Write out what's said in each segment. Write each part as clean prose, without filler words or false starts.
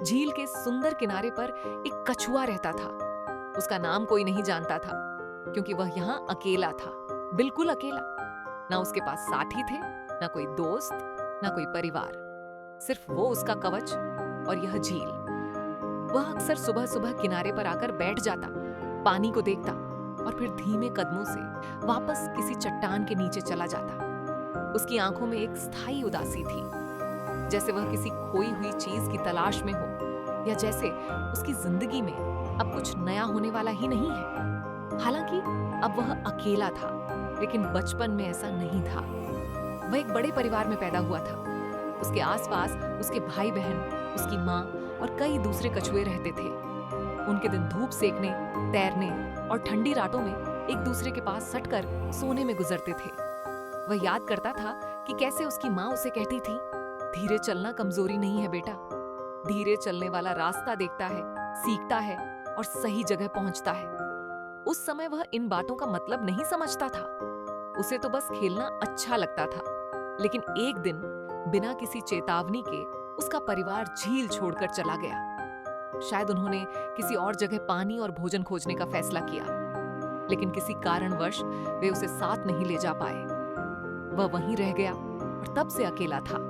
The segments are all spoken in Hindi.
झील के सुंदर किनारे पर एक कछुआ रहता था। उसका नाम कोई नहीं जानता था, क्योंकि वह यहाँ अकेला था, बिल्कुल अकेला। ना उसके पास साथी थे, ना कोई दोस्त, ना कोई परिवार। सिर्फ वो, उसका कवच और यह झील। वह अक्सर सुबह सुबह किनारे पर आकर बैठ जाता, पानी को देखता और फिर धीमे कदमों से वापस किसी चट्टान के नीचे चला जाता। उसकी आंखों में एक स्थायी उदासी थी, जैसे वह किसी खोई हुई चीज की तलाश में हो, या जैसे उसकी जिंदगी में अब कुछ नया होने वाला ही नहीं है। हालांकि अब वह अकेला था, लेकिन बचपन में ऐसा नहीं था। वह एक बड़े परिवार में पैदा हुआ था। उसके आसपास उसके भाई बहन, उसकी माँ और कई दूसरे कछुए रहते थे। उनके दिन धूप सेकने, तैरने और ठंडी रातों में एक दूसरे के पास सटकर सोने में गुजरते थे। वह याद करता था कि कैसे उसकी माँ उसे कहती थी, धीरे चलना कमजोरी नहीं है बेटा। धीरे चलने वाला रास्ता देखता है, सीखता है और सही जगह पहुंचता है। उस समय वह इन बातों का मतलब नहीं समझता था। उसे तो बस खेलना अच्छा लगता था। लेकिन एक दिन बिना किसी चेतावनी के उसका परिवार झील छोड़कर चला गया। शायद उन्होंने किसी और जगह पानी और भोजन खोजने का फैसला किया, लेकिन किसी कारणवश वे उसे साथ नहीं ले जा पाए। वह वहीं रह गया और तब से अकेला था।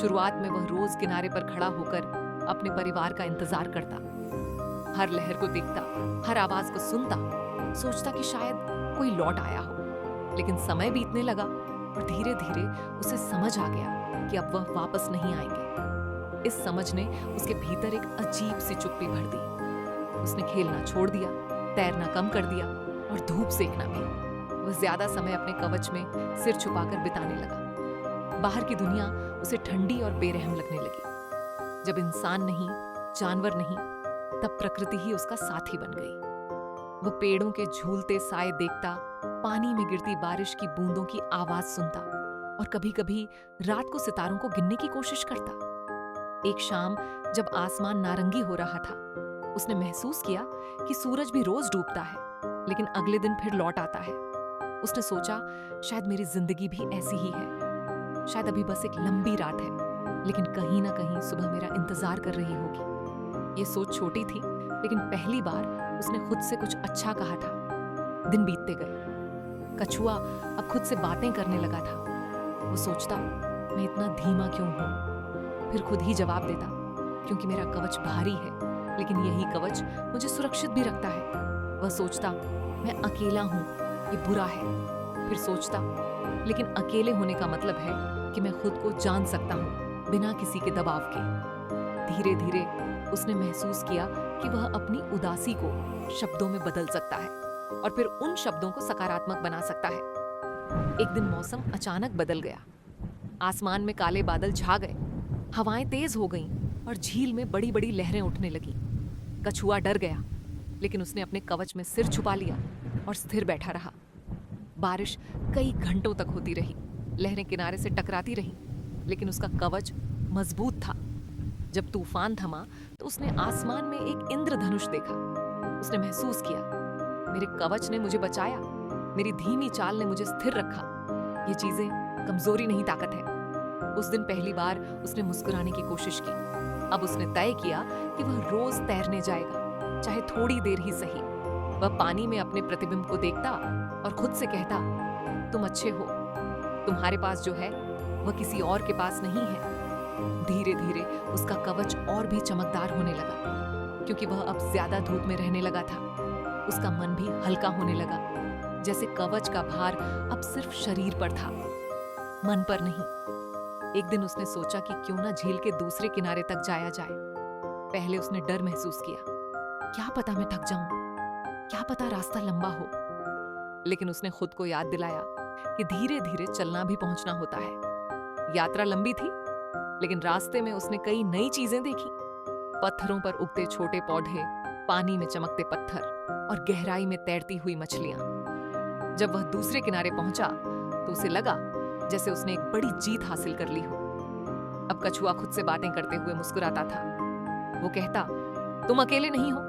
शुरुआत में वह रोज किनारे पर खड़ा होकर अपने परिवार का इंतजार करता, हर लहर को देखता, हर आवाज को सुनता, सोचता कि शायद कोई लौट आया हो। लेकिन समय बीतने लगा और धीरे धीरे उसे समझ आ गया कि अब वह वापस नहीं आएंगे। इस समझ ने उसके भीतर एक अजीब सी चुप्पी भर दी। उसने खेलना छोड़ दिया, तैरना कम कर दिया और धूप सेकना भी। वह ज्यादा समय अपने कवच में सिर छुपाकर बिताने लगा। बाहर की दुनिया उसे ठंडी और बेरहम लगने लगी। जब इंसान नहीं, जानवर नहीं, तब प्रकृति ही उसका साथी बन गई। वह पेड़ों के झूलते साए देखता, पानी में गिरती बारिश की बूंदों की आवाज सुनता और कभी-कभी रात को सितारों को गिनने की कोशिश करता। एक शाम जब आसमान नारंगी हो रहा था, उसने महसूस किया कि सूरज भी रोज डूबता है, लेकिन अगले दिन फिर लौट आता है। उसने सोचा, शायद मेरी जिंदगी भी ऐसी ही है। शायद अभी बस एक लंबी रात है, लेकिन कहीं ना कहीं सुबह मेरा इंतजार कर रही होगी। ये सोच छोटी थी, लेकिन पहली बार उसने खुद से कुछ अच्छा कहा था। दिन बीतते गए। कछुआ अब खुद से बातें करने लगा था। वो सोचता, मैं इतना धीमा क्यों हूं? फिर खुद ही जवाब देता, क्योंकि मेरा कवच भारी है, लेकिन यही कवच मुझे सुरक्षित भी रखता है। वह सोचता, मैं अकेला हूं, ये बुरा है। फिर सोचता, लेकिन अकेले होने का मतलब है कि मैं खुद को जान सकता हूं, बिना किसी के दबाव के। धीरे धीरे उसने महसूस किया कि वह अपनी उदासी को शब्दों में बदल सकता है और फिर उन शब्दों को सकारात्मक बना सकता है। एक दिन मौसम अचानक बदल गया। आसमान में काले बादल छा गए, हवाएं तेज हो गईं और झील में बड़ी बड़ी लहरें उठने लगीं। कछुआ डर गया, लेकिन उसने अपने कवच में सिर छुपा लिया और स्थिर बैठा रहा। बारिश कई घंटों तक होती रही, लहरें किनारे से टकराती रहीं, लेकिन उसका कवच मजबूत था। जब तूफान थमा तो उसने आसमान में एक इंद्रधनुष देखा। उसने महसूस किया, मेरे कवच ने मुझे बचाया, मेरी धीमी चाल ने मुझे स्थिर रखा। ये चीजें कमजोरी नहीं, ताकत है। उस दिन पहली बार उसने मुस्कुराने की कोशिश की। अब उसने तय किया कि वह रोज तैरने जाएगा, चाहे थोड़ी देर ही सही। वह पानी में अपने प्रतिबिंब को देखता और खुद से कहता, तुम अच्छे हो, तुम्हारे पास जो है वह किसी और के पास नहीं है। धीरे धीरे उसका कवच और भी चमकदार होने लगा, क्योंकि वह अब ज्यादा धूप में रहने लगा था। उसका मन भी हल्का होने लगा, जैसे कवच का भार अब सिर्फ शरीर पर था, मन पर नहीं। एक दिन उसने सोचा कि क्यों ना झील के दूसरे किनारे तक जाया जाए। पहले उसने डर महसूस किया, क्या पता मैं थक जाऊं, क्या पता रास्ता लंबा हो। लेकिन उसने खुद को याद दिलाया कि धीरे धीरे चलना भी पहुंचना होता है। यात्रा लंबी थी, लेकिन रास्ते में उसने कई नई चीजें देखी। पत्थरों पर उगते छोटे पौधे, पानी में चमकते पत्थर और गहराई में तैरती हुई मछलियां। जब वह दूसरे किनारे पहुंचा तो उसे लगा जैसे उसने एक बड़ी जीत हासिल कर ली हो। अब कछुआ खुद से बातें करते हुए मुस्कुराता था। वो कहता, तुम अकेले नहीं हो,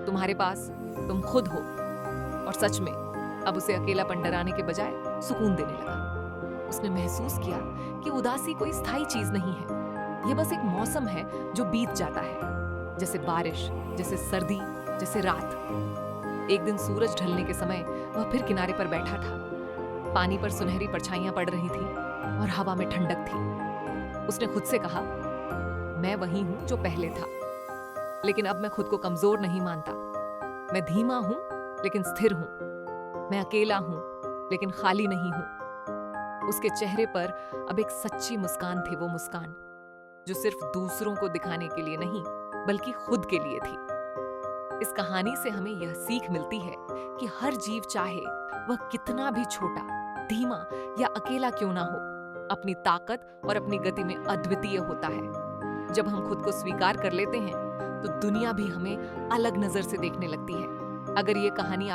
तुम्हारे पास तुम खुद हो। और सच में अब उसे अकेलापन डराने के बजाय सुकून देने लगा। उसने महसूस किया कि उदासी कोई स्थायी चीज नहीं है, ये बस एक मौसम है जो बीत जाता है, जैसे बारिश, जैसे सर्दी, जैसे रात। एक दिन सूरज ढलने के समय वह फिर किनारे पर बैठा था। पानी पर सुनहरी परछाइयां पड़ रही थी और हवा में ठंडक थी। उसने खुद से कहा, मैं वही हूं जो पहले था, लेकिन अब मैं खुद को कमजोर नहीं मानता। मैं धीमा हूं लेकिन स्थिर हूं। मैं अकेला हूं लेकिन खाली नहीं हूं। उसके चेहरे पर अब एक सच्ची मुस्कान थी, वो मुस्कान जो सिर्फ दूसरों को दिखाने के लिए नहीं बल्कि खुद के लिए थी। इस कहानी से हमें यह सीख मिलती है कि हर जीव, चाहे वह कितना भी छोटा, धीमा या अकेला क्यों ना हो, अपनी ताकत और अपनी गति में अद्वितीय होता है। जब हम खुद को स्वीकार कर लेते हैं तो दुनिया भी हमें अलग नजर से देखने लगती है। अगर ये कहानी